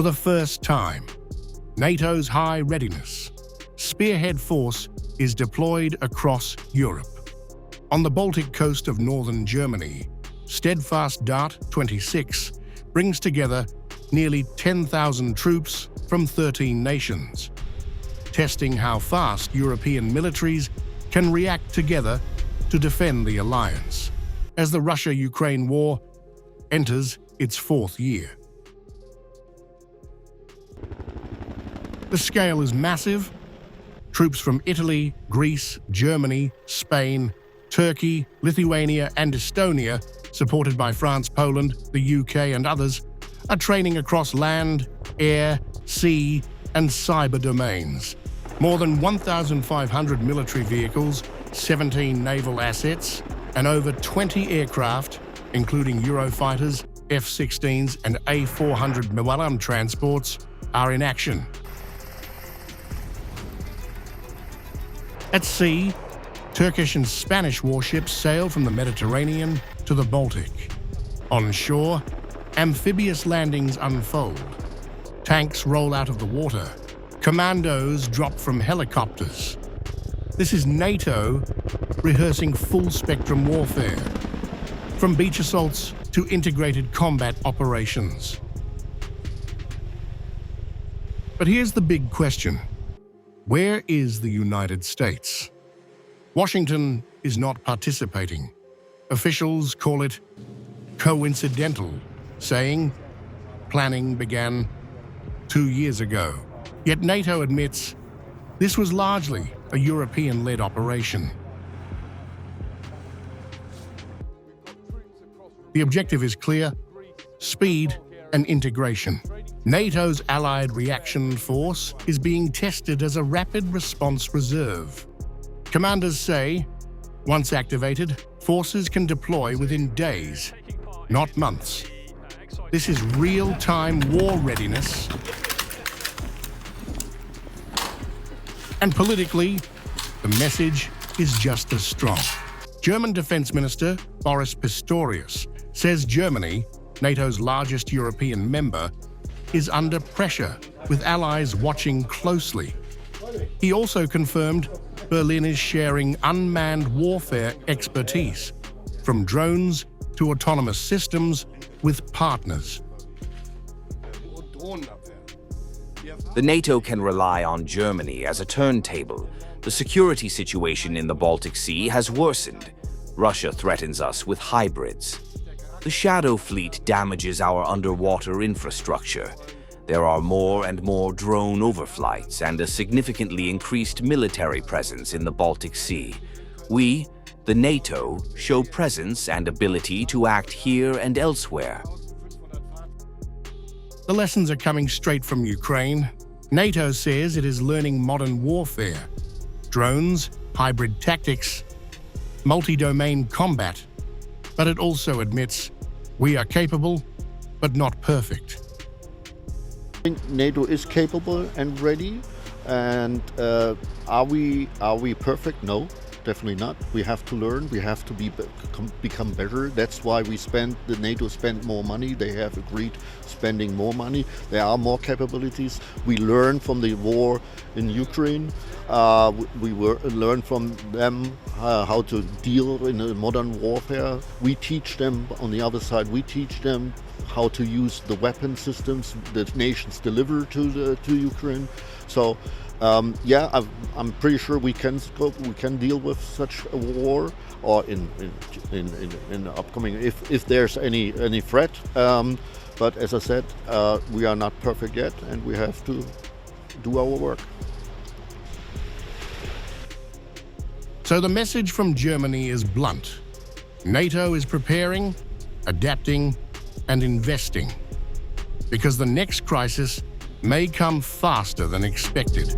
For the first time, NATO's high-readiness spearhead force is deployed across Europe. On the Baltic coast of northern Germany, Steadfast Dart 26 brings together nearly 10,000 troops from 13 nations, testing how fast European militaries can react together to defend the alliance as the Russia-Ukraine war enters its fourth year. The scale is massive. Troops from Italy, Greece, Germany, Spain, Turkey, Lithuania, and Estonia, supported by France, Poland, the UK, and others, are training across land, air, sea, and cyber domains. More than 1,500 military vehicles, 17 naval assets, and over 20 aircraft, including Eurofighters, F-16s, and A-400 Milam transports, are in action. At sea, Turkish and Spanish warships sail from the Mediterranean to the Baltic. On shore, amphibious landings unfold. Tanks roll out of the water. Commandos drop from helicopters. This is NATO rehearsing full-spectrum warfare, from beach assaults to integrated combat operations. But here's the big question. Where is the United States? Washington is not participating. Officials call it coincidental, saying planning began 2 years ago. Yet NATO admits this was largely a European-led operation. The objective is clear: speed and integration. NATO's Allied Reaction Force is being tested as a rapid response reserve. Commanders say, once activated, forces can deploy within days, not months. This is real-time war readiness. And politically, the message is just as strong. German Defence Minister Boris Pistorius says Germany, NATO's largest European member, is under pressure, with allies watching closely. He also confirmed Berlin is sharing unmanned warfare expertise, from drones to autonomous systems, with partners. The NATO can rely on Germany as a turntable. The security situation in the Baltic Sea has worsened. Russia threatens us with hybrids. The Shadow Fleet damages our underwater infrastructure. There are more and more drone overflights and a significantly increased military presence in the Baltic Sea. We, the NATO, show presence and ability to act here and elsewhere. The lessons are coming straight from Ukraine. NATO says it is learning modern warfare, drones, hybrid tactics, multi-domain combat, but it also admits we are capable, but not perfect. I think NATO is capable and ready, and are we perfect? No, definitely not. We have to learn. We have to become better. That's why the NATO spent more money. They have agreed spending more money. There are more capabilities. We learn from the war in Ukraine. We learn from them how to deal in a modern warfare. We teach them, on the other side, we teach them how to use the weapon systems that nations deliver to Ukraine. So yeah, I'm pretty sure we can deal with such a war, or in the upcoming, if there's any threat. But as I said, we are not perfect yet, and we have to do our work. So the message from Germany is blunt. NATO is preparing, adapting, and investing, because the next crisis may come faster than expected.